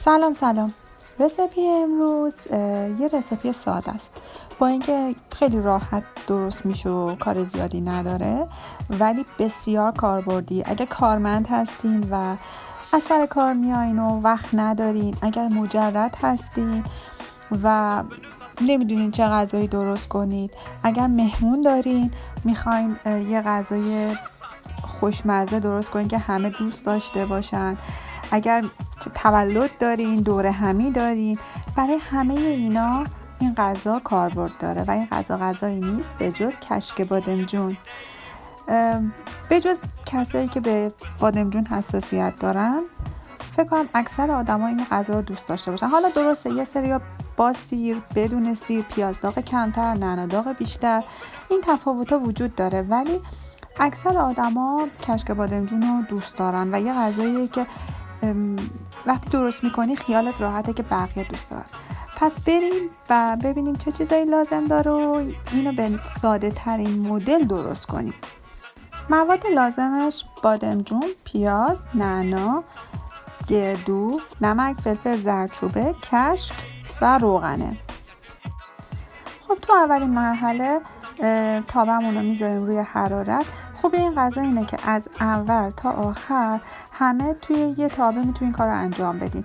سلام. رسیپی امروز یه رسیپی ساده است. با اینکه خیلی راحت درست میشه و کار زیادی نداره، ولی بسیار کاربردی. اگه کارمند هستین و از سر کار میایین و وقت ندارین، اگر مجرد هستین و نمیدونین چه غذایی درست کنید، اگر مهمون دارین میخواین یه غذای خوشمزه درست کنین که همه دوست داشته باشن، اگر تولد دارین، دوره همی دارین، برای همه اینا این غذا کاربرد داره و این غذا غذایی نیست به جز کشک بادمجون. به جز کسایی که به بادمجون حساسیت دارن، فکر کنم اکثر آدما این غذا رو دوست داشته باشن. حالا درسته یه سریا با سیر، بدون سیر، پیاز داغ کمتر، نعنا داغ بیشتر، این تفاوت‌ها وجود داره، ولی اکثر آدما کشک بادمجون رو دوست دارن و یه غذاییه که وقتی درست میکنی خیالت راحته که بقیه دوست دارن. پس بریم و ببینیم چه چیزایی لازم داره و اینو به ساده ترین مدل درست کنیم. مواد لازمش بادمجون، پیاز، نعنا، گردو، نمک، فلفل زردچوبه، کشک و روغنه. خب تو اولین مرحله تابمون رو میذاریم روی حرارت. خوب این غذا اینه که از اول تا آخر همه توی یه تابه میتونین کار رو انجام بدین.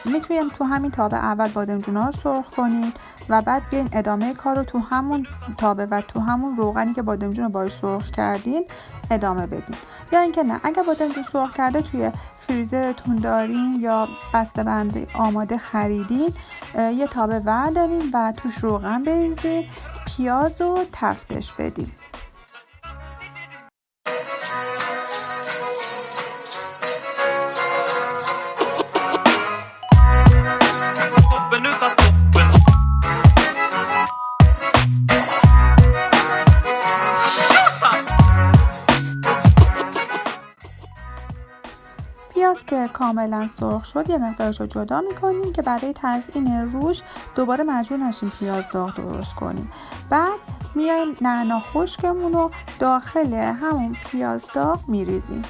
میتونین تو همین تابه اول بادمجونا رو سرخ کنین و بعد بیاین ادامه کار رو تو همون تابه و تو همون روغنی که بادمجون رو باهاش سرخ کردین ادامه بدین. یا اینکه نه، اگه بادمجون سرخ کرده توی فریزرتون دارین یا بسته‌بندی آماده خریدین، یه تابه بردارین و توش روغن بریزین، پیاز رو تفتش بدین. پیاز که کاملا سرخ شد یه مقدارش رو جدا میکنیم که برای تزیین روش دوباره مجبور نشیم پیاز داغ درست کنیم. بعد میایم نعنا خشکمون رو داخل همون پیاز داغ میریزیم.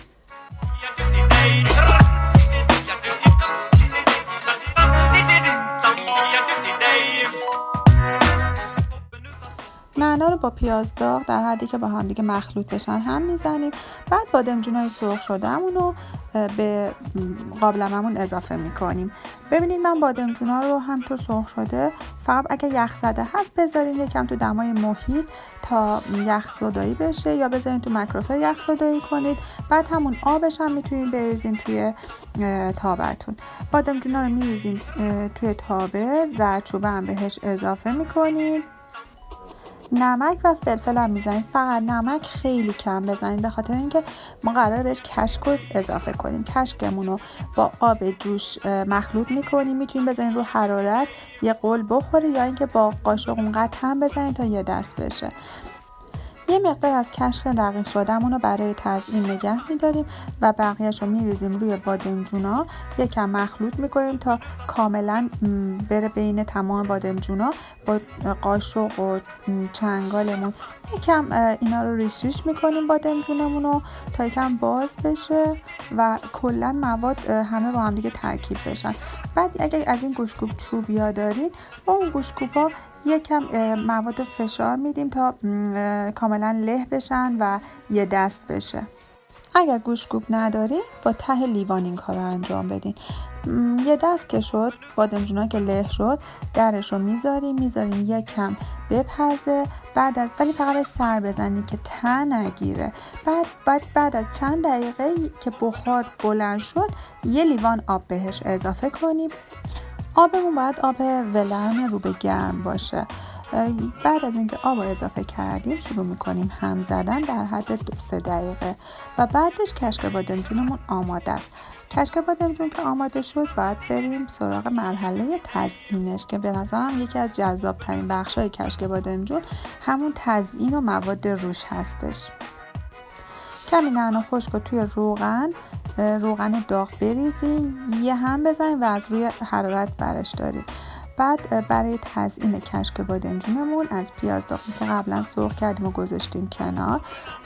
نعنا رو با پیاز داغ در حدی که با هم دیگه مخلوط بشن هم میزنیم. بعد بادمجونای سرخ شده‌مون رو به قابلممون اضافه میکنیم. ببینید من بادمجونا رو همینطور سرخ شده، فقط اگه یخ زده هست بذارین یکم تو دمای محیط تا یخ زدایی بشه، یا بذارین تو میکروفر یخ زدایی کنید. بعد همون آبش هم میتونین بریزین توی تابتون. بادمجونا رو میریزین توی تابه، زردچوبه هم بهش اضافه میکنین، نمک و فلفل هم میزنید. فقط نمک خیلی کم بزنید به خاطر اینکه ما قراره بهش کشک رو اضافه کنیم. کشکمون رو با آب جوش مخلوط میکنیم. میتونیم بزنید رو حرارت یه غل بخوره، یا اینکه با قاشق اونقدر هم بزنید تا یه دست بشه. یه مقدار از کشک رقیق شده‌مون رو برای تزیین نگه می‌داریم و بقیه‌اش رو می‌ریزیم روی بادمجونا، یکم مخلوط می‌کنیم تا کاملا بره بین تمام بادمجونا. با قاشق و چنگالمون یکم اینا رو ریش ریش می‌کنیم بادمجونمون رو تا یکم باز بشه و کلا مواد همه با هم دیگه ترکیب بشن. بعد اگه از این گوشت‌کوب چوبیا دارید، با اون گوشت‌کوب‌ها یکم مواد فشار میدیم تا کاملا له بشن و یه دست بشه. اگر گوشت‌کوب ندارین با ته لیوان این کار رو انجام بدین. یه دست که شد، بادمجونا که له شد، درش رو میذاریم یکم بپزه. ولی فقط بهش سر بزنید که ته نگیره. بعد از چند دقیقه که بخار بلند شد یه لیوان آب بهش اضافه کنیم. آبمون باید آب ولرم رو به گرم باشه. بعد از اینکه آب رو اضافه کردیم شروع میکنیم هم زدن در حد 2-3 دقیقه و بعدش کشک بادمجونمون آماده است. کشک بادمجون که آماده شد باید بریم سراغ مرحله تزیینش که به نظرم یکی از جذاب ترین بخشای کشک بادمجون همون تزیین و مواد روش هستش. کمی نعنا خشک رو توی روغن داغ بریزین، یه هم بزنین و از روی حرارت برش دارین. بعد برای تزیین کشک بادمجونمون از پیاز داغی که قبلا سرخ کردیم و گذاشتیم کنار،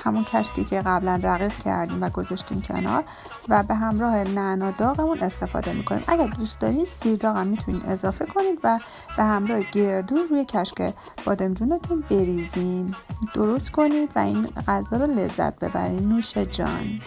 همون کشکی که قبلا رقیق کردیم و گذاشتیم کنار و به همراه نعنا داغمون استفاده میکنیم. اگر دوست دارید سیر داغ هم میتونید اضافه کنید و به همراه گردو روی کشک بادمجونتون بریزین، درست کنید و این غذا رو لذت ببرید. نوش جان.